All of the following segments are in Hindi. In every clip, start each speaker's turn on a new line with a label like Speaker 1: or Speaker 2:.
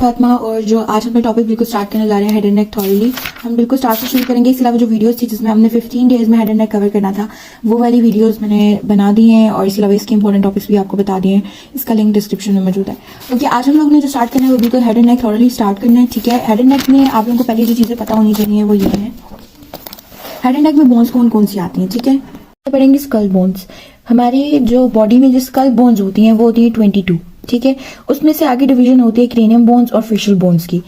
Speaker 1: फातिमा और जो आज हम टॉपिक बिल्कुल स्टार्ट करने जा रहे हैं हेड एंड नेक थॉरली हम बिल्कुल स्टार्ट से शुरू करेंगे। इसके अलावा जो वीडियोस थी जिसमें हमने 15 डेज में हेड एंड नेक कवर करना था वो वाली वीडियोस मैंने बना दी हैं और इसके अलावा इसके इंपॉर्टेंट टॉपिक्स भी आपको बता दिए हैं। इसका लिंक डिस्क्रिप्शन में मौजूद है। क्योंकि आज हम लोग ने जो स्टार्ट करना है वो बिल्कुल head and neck thoroughly start करना है। ठीक है, हेड एंड नेक में आप लोगों को पहले जो चीज़ें पता होनी चाहिए वो ये है, हेड एंड नेक में बोन्स कौन कौन सी आती हैं। ठीक है, पढ़ेंगे स्कल बोन्स। हमारी जो बॉडी में जो स्कल बोन्स होती हैं वो होती है 22। ठीक है, उसमें से आगे डिवीजन होती है क्रेनियम बोन्स और फेशियल बोन्स की।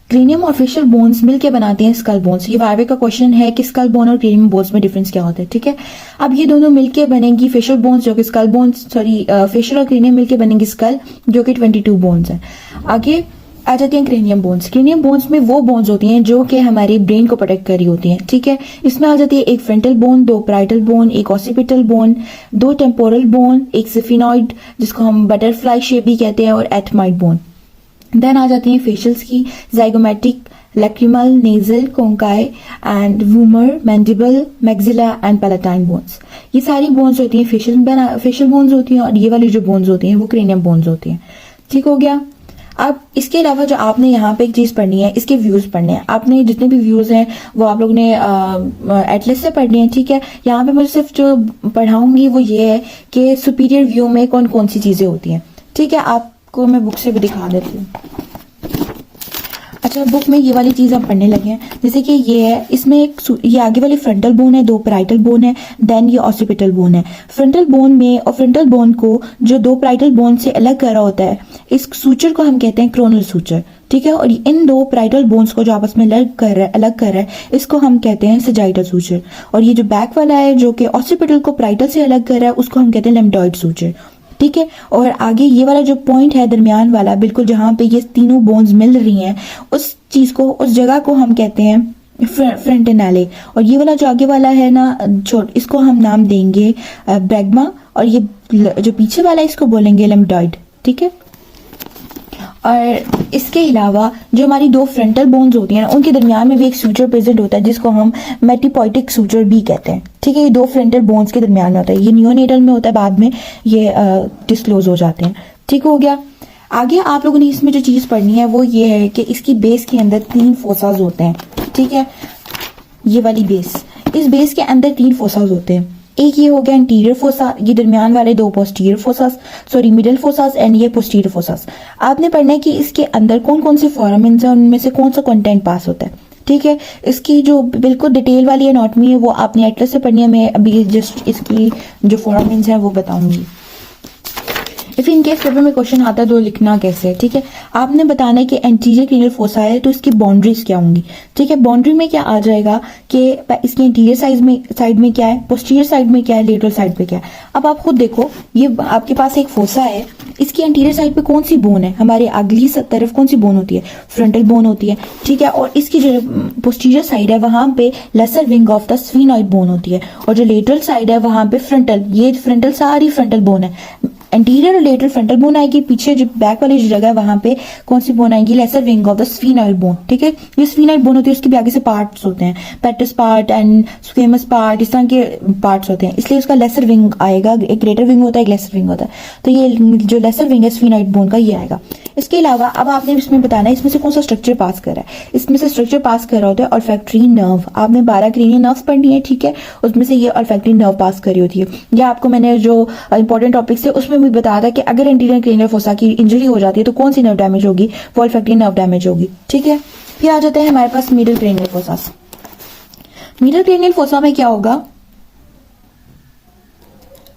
Speaker 1: क्रेनियम और फेशियल बोन्स मिलके बनाते हैं स्कल बोन्स। ये वाइवे का क्वेश्चन है कि स्कल बोन और क्रेनियम बोन्स में डिफरेंस क्या होता है। ठीक है, अब ये दोनों मिलके बनेंगी फेशियल बोन्स जो कि स्कल बोन्स फेशियल और क्रेनियम मिलके बनेंगी स्कल जो कि 22 बोन्स है। आगे आ जाती हैं क्रेनियम बोन्स। क्रेनियम बोन्स में वो बोन्स होती हैं जो कि हमारी ब्रेन को प्रोटेक्ट कर रही होती हैं। ठीक है, इसमें आ जाती है एक फ्रंटल बोन, दो पैराइटल बोन, एक ऑसिपिटल बोन, दो टेम्पोरल बोन, एक सिफिनॉइड जिसको हम बटरफ्लाई शेप भी कहते हैं और एथमाइड बोन। देन आ जाती हैं फेशियल्स की, zygomatic, lacrimal, nasal, conchae and vomer, mandible, maxilla and palatine bones. ये सारी बोन्स होती हैं फेशियल बोन्स होती हैं और ये वाली जो बोन्स होती हैं वो क्रेनियम बोन्स होती हैं। ठीक हो गया। अब इसके अलावा जो आपने यहाँ पे एक चीज पढ़नी है, इसके व्यूज पढ़ने हैं। आपने जितने भी व्यूज हैं वो आप लोग ने एटलस से पढ़ने हैं। ठीक है, यहाँ पे मैं सिर्फ जो पढ़ाऊंगी वो ये है कि सुपीरियर व्यू में कौन कौन सी चीजें होती हैं। ठीक है, आपको मैं बुक से भी दिखा देती हूँ। अच्छा, बुक में ये वाली चीज हम पढ़ने लगे हैं, जैसे कि ये है, इसमें एक ये आगे वाली फ्रंटल बोन है, दो पैराइटल बोन है, देन ये ऑसिपिटल बोन है। फ्रंटल बोन में और फ्रंटल बोन को जो दो पैराइटल बोन से अलग कर रहा होता है, इस सूचर को हम कहते हैं क्रोनल सूचर। ठीक है, और इन दो पैराइटल बोन्स को जो आपस में अलग कर रहा है इसको हम कहते हैं सजाइटल सूचर। और ये जो बैक वाला है जो कि ऑसिपिटल को पैराइटल से अलग कर रहा है उसको हम कहते हैं लेम्डॉइड सूचर। ठीक है, और आगे ये वाला जो पॉइंट है दरमियान वाला बिल्कुल जहां पे ये तीनों बोन्स मिल रही हैं उस चीज को, उस जगह को हम कहते हैं फ्रंटेनाले। और ये वाला जो आगे वाला है ना इसको हम नाम देंगे ब्रैग्मा, और ये जो पीछे वाला है इसको बोलेंगे लेम्डॉइड। ठीक है, और इसके अलावा जो हमारी दो फ्रंटल बोन्स होती हैं उनके दरमियान में भी एक सूचर प्रेजेंट होता है जिसको हम मेटिपोइटिक सूचर भी कहते हैं। ठीक है, ये दो फ्रंटल बोन्स के दरमियान में होता है। ये नियोनेटल में होता है, बाद में ये डिस्क्लोज हो जाते हैं। ठीक हो गया। आगे आप लोगों ने इसमें जो चीज पढ़नी है वो ये है कि इसकी बेस के अंदर 3 फोसाज होते हैं। ठीक है, ये वाली बेस, इस बेस के अंदर 3 फोसाज होते हैं। एक ये हो गया इंटीरियर फोसा, ये दरमियान वाले दो पोस्टीरियर फोसास, सॉरी मिडिल फोसास एंड ये पोस्टीरियर फोसास। आपने पढ़ना है कि इसके अंदर कौन कौन से फोरामेन्स हैं और उनमें से कौन सा कंटेंट पास होता है। ठीक है, इसकी जो बिल्कुल डिटेल वाली एनाटॉमी है वो आपने एटलस से पढ़नी है। मैं अभी जस्ट इसकी जो फोरामेन्स हैं वो बताऊंगी। इफ इन केस पेपर में क्वेश्चन आता है तो लिखना कैसे है। ठीक है, आपने बताना है कि एंटीरियर क्रेनियल फोसा है तो इसकी बाउंड्रीज क्या होंगी। ठीक है, बाउंड्री में क्या आ जाएगा कि इसकी इंटीरियर साइड में क्या है, पोस्टीरियर साइड में क्या है, लेटरल साइड पे क्या है। अब आप खुद देखो, ये आपके पास एक फोसा है, इसकी इंटीरियर साइड पे कौन सी बोन है, हमारे अगली तरफ कौन सी बोन होती है, फ्रंटल बोन होती है। ठीक है, और इसकी जो पोस्टीरियर साइड है वहां पे lesser wing of the sphenoid bone होती है, और जो लेटरल साइड है वहां पे फ्रंटल, ये फ्रंटल सारी फ्रंटल बोन है। एंटीरियर और लेटरल फ्रंटल बोन आएगी, पीछे जो बैक वाली जो जगह है वहां पे कौन सी बोन आएगी, lesser wing of the sphenoid bone. ठीक है, ये स्फीनॉइड बोन होती है, उसके भी आगे से पार्ट्स होते हैं, पेटस पार्ट एंड स्क्वेमस पार्ट, इस तरह के पार्ट्स होते हैं, इसलिए उसका लेसर विंग आएगा। एक ग्रेटर विंग होता है, एक लेसर विंग होता है, तो ये जो लेसर विंग है स्फीनॉइड बोन का ये आएगा। इसके अलावा अब आपने इसमें बताना है इसमें से कौन सा स्ट्रक्चर पास कर रहा है। इसमें से स्ट्रक्चर पास कर रहा होता है ऑल्फैक्टरी नर्व। आपने 12 क्रेनियल नर्व्स पढ़नी है। ठीक है, उसमें से ये ऑल्फैक्टरी नर्व पास कर रही होती है। या आपको मैंने जो इंपॉर्टेंट टॉपिक्स है उसमें भी बताया था कि अगर इंटीरियर क्रेनियल फोसा की इंजरी हो जाती है तो कौन सी नर्व डैमेज होगी, वो ऑल्फैक्टरी नर्व डैमेज होगी। ठीक है, फिर आ जाते हैं हमारे पास middle cranial fossa. Middle cranial fossa में क्या होगा,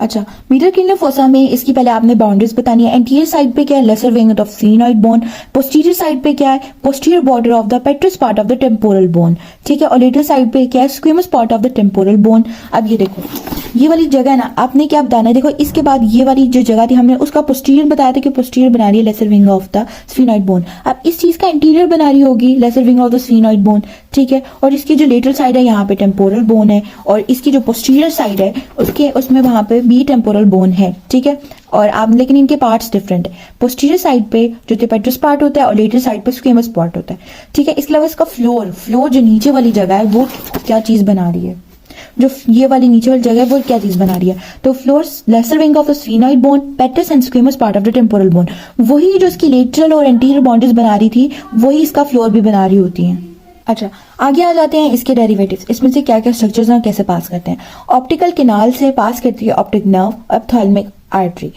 Speaker 1: अच्छा मिडिल क्रेनियल फोसा में इसकी पहले आपने बाउंड्रीज बतानी है। एंटीरियर साइड पे क्या है, lesser wing of sphenoid bone. Posterior side पे क्या है, posterior border of the petrous part of the temporal bone. ठीक है, और लेटरल साइड पे क्या है, squamous part of the temporal bone. अब ये देखो, ये वाली जगह है ना, आपने क्या बताना है, देखो इसके बाद ये वाली जो जगह थी हमने उसका पोस्टीरियर बताया था कि पोस्टीरियर बना रही है lesser wing of the sphenoid bone. अब इस चीज का इंटीरियर बना रही होगी lesser wing of the sphenoid bone. ठीक है, और इसकी जो लेटरल साइड है यहाँ पे टेम्पोरल बोन है, और इसकी जो पोस्टीरियर साइड है उसमें वहां पे भी टेम्पोरल बोन है। ठीक है, और आप लेकिन इनके पार्ट्स डिफरेंट है। पोस्टीरियर साइड पे जो पेट्रस पार्ट होता है और लेटरल साइड पे स्क्वेमस पार्ट होता है। ठीक है, इसके अलावा इसका फ्लोर जो नीचे वाली जगह है वो क्या चीज बना रही है, जो ये वाली नीचे वाली जगह है वो क्या चीज बना रही है, तो floors lesser wing of the sphenoid bone, petrous and squamous part of the temporal bone, वही जो इसकी लेटरल और एंटीरियर बाउंड्रीज बना रही थी वही इसका फ्लोर भी बना रही होती है। अच्छा, आगे आ जाते हैं इसके डेरिवेटिव्स, इसमें से क्या क्या स्ट्रक्चर्स हैं कैसे पास करते हैं। ऑप्टिकल कैनाल से पास करती है optic nerve, ophthalmic artery.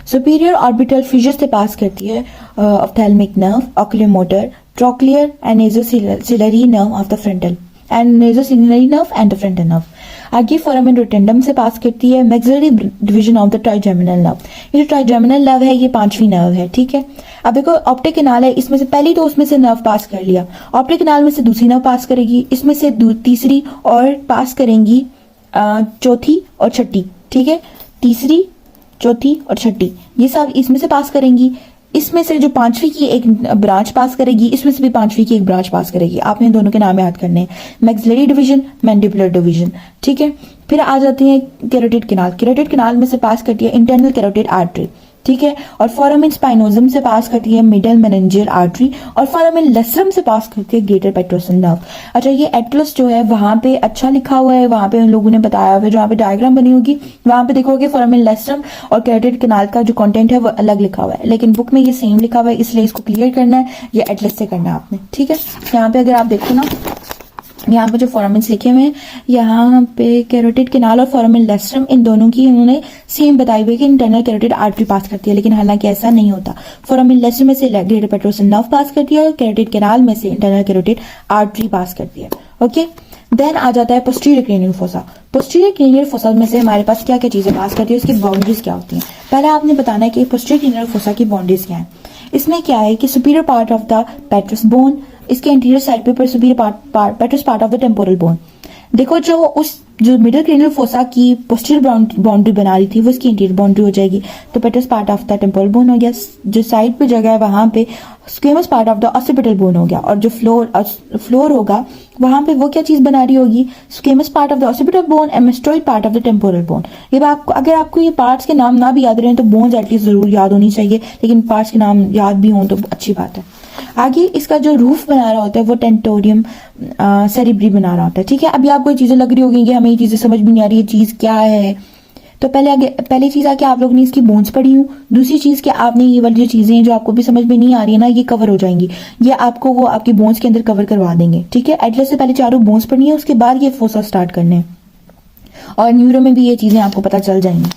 Speaker 1: Superior orbital fissure से पास करती है ophthalmic nerve, oculomotor, trochlear and nasociliary nerve of the frontal and nasociliary nerve and the frontal nerve. आगे फोरामेन रोटेंडम से पास करती है maxillary division of the trigeminal nerve. ये जो ट्राइजेमिनल नर्व है ये पांचवी नर्व है, ठीक है। अब देखो ऑप्टिक कैनाल है, इसमें से पहली तो उसमें से नर्व पास कर लिया, ऑप्टिक कैनाल में से दूसरी नर्व पास करेगी, इसमें से तीसरी और पास करेंगी चौथी और छठी, ठीक है। तीसरी, चौथी और छठी ये सब इसमें से पास करेंगी। इसमें से जो पांचवी की एक ब्रांच पास करेगी, इसमें से भी पांचवी की एक ब्रांच पास करेगी। आपने दोनों के नाम याद करने हैं, मैक्सिलरी डिवीजन, मैंडिबुलर डिवीजन, ठीक है। फिर आ जाती है कैरोटिड कैनाल। कैरोटिड कैनाल में से पास करती है इंटरनल कैरोटिड आर्टरी, ठीक है। और फोरामेन स्पाइनोजम से पास करती है मिडल मेनिंजियल आर्टरी, और फोरामेन लेसरम से पास करती है ग्रेटर पेट्रोसल नर्व। अच्छा, ये एटलस जो है वहां पे अच्छा लिखा हुआ है, वहां पे उन लोगों ने बताया हुआ है, जहाँ पे डायग्राम बनी होगी वहां पे देखोगे फोरामेन लेसरम और कैरोटिड कैनाल का जो कंटेंट है वो अलग लिखा हुआ है, लेकिन बुक में ये सेम लिखा हुआ है, इसलिए इसको क्लियर करना है, ये एटलस से करना है आपने, ठीक है। यहाँ पे अगर आप देखो ना, यहाँ पे जो फोरामेन्स लिखे हुए हैं, यहाँ पे कैरोटिड कैनाल और फोरामेन लेसरम इन दोनों की उन्होंने सेम बताई हुई कि इंटरनल कैरोटिड आर्टरी पास करती है, लेकिन हालांकि ऐसा नहीं होता। फोरामेन लेसरम में से ग्रेटर पेट्रोसल नर्व पास करती है और कैरोटिड कैनाल में से इंटरनल कैरोटिड आर्टरी पास करती है, ओके। देन आ जाता है posterior cranial fossa. Posterior cranial fossa में से हमारे पास क्या क्या चीजें पास करती है, उसकी बाउंड्रीज क्या होती हैं। पहले आपने बताना है कि पोस्टीरियर क्रेनियल फोसा की बाउंड्रीज क्या है। इसमें क्या है कि superior part of the पेट्रस bone, इसके इंटीरियर साइड पे superior पेट्रस part of the temporal bone. देखो जो मिडिल क्रेनियल फोसा की पोस्टीरियर बाउंड्री बना रही थी वो इसकी इंटीरियर बाउंड्री हो जाएगी, तो पेट्रस part of the temporal bone हो गया। जो साइड पे जगह है वहां पे squamous part of the occipital bone हो गया, और जो फ्लोर होगा वहां पे वो क्या चीज बना रही होगी, squamous part of the occipital bone and mastoid part of the temporal bone. ये अगर आपको ये पार्ट्स के नाम ना भी याद रहे तो बोन्स एटलीस्ट जरूर याद होनी चाहिए, लेकिन पार्ट्स के नाम याद भी हों तो अच्छी बात है। आगे इसका जो रूफ बना रहा होता है वो टेंटोरियम सेरिब्री बना रहा होता है, ठीक है। अभी आपको ये चीजें लग रही होगी कि हमें ये चीजें समझ भी नहीं आ रही, ये चीज क्या है, तो पहली चीज आके आप लोगों ने इसकी बोन्स पढ़ी हूँ, दूसरी चीज कि आपने ये वाली जो चीजें जो आपको भी समझ में नहीं आ रही है ना, ये कवर हो जाएंगी, ये आपको वो आपकी बोन्स के अंदर कवर करवा देंगे, ठीक है। एटलस से पहले चारों बोन्स पढ़नी है, उसके बाद ये फोसा स्टार्ट करने हैं, और न्यूरो में भी ये चीजें आपको पता चल जाएंगी,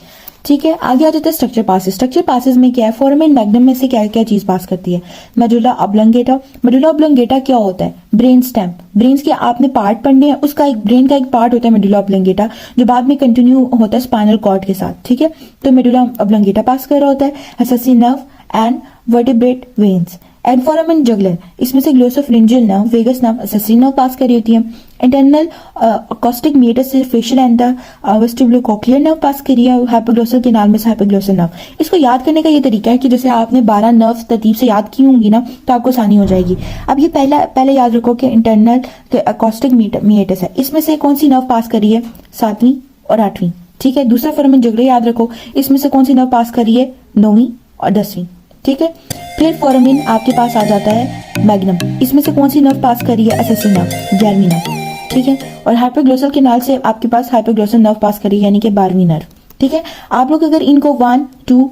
Speaker 1: ठीक है। आगे आ जाता है स्ट्रक्चर पासेस। स्ट्रक्चर पासेस में क्या है, फोरामेन मैग्नम में से क्या क्या चीज पास करती है, मेडुला ऑब्लोंगेटा। मेडुला ऑब्लोंगेटा क्या होता है, ब्रेन स्टेम, ब्रेन्स के आपने पार्ट पढ़ने हैं, उसका एक ब्रेन का एक पार्ट होता है मेडुला ऑब्लोंगेटा, जो बाद में कंटिन्यू होता है स्पाइनल कॉर्ड के साथ, ठीक है। तो मेडुला ऑब्लोंगेटा पास कर रहा होता है, एसेसी nerve and vertebral veins. And foramen jugular, इसमें से ग्लोसोफरिंजियल नर्व, वेगस नर्व, एसेसी नर्व पास कर रही होती है। इंटरनल अकॉस्टिक मीटस से facial and the vestibulocochlear nerve pass करी है, हाइपोग्लोसल कैनाल में से हाइपोग्लोसल नर्व। इसको याद करने का ये तरीका है कि जैसे आपने 12 नर्व तरतीब से याद की होंगी ना तो आपको आसानी हो जाएगी। अब ये पहले याद रखो कि इंटरनल अकॉस्टिक मीटस है, इसमें से कौन सी नर्व पास करी है, 7वीं और 8वीं, ठीक है। दूसरा फोरामेन जुगुलर याद रखो, इसमें से कौन सी नर्व पास करी है, 9वीं और 10वीं, ठीक है। फिर फोरामेन आपके पास आ जाता है मैग्नम, इसमें से कौन सी नर्व पास करी है, एसेसी नर्व, 11वीं नर्व, ठीक है। और हाइपोग्लोसल कैनाल से आपके पास हाइपोग्लोसल नर्व पास करी यानी कि 12वीं नर्व, ठीक है। आप लोग अगर इनको 1, 2,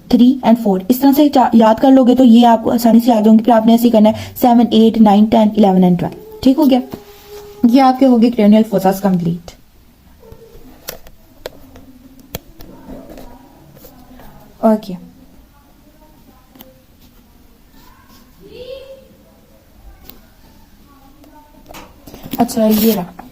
Speaker 1: 3 एंड 4 इस तरह से याद कर लोगे तो ये आपको आसानी से याद होंगे। फिर आपने ऐसे करना है 7, 8, 9, 10, 11 एंड 12, ठीक हो गया। ये आपके हो गए क्रेनियल फोसास कंप्लीट। ओके, अच्छा ये रहा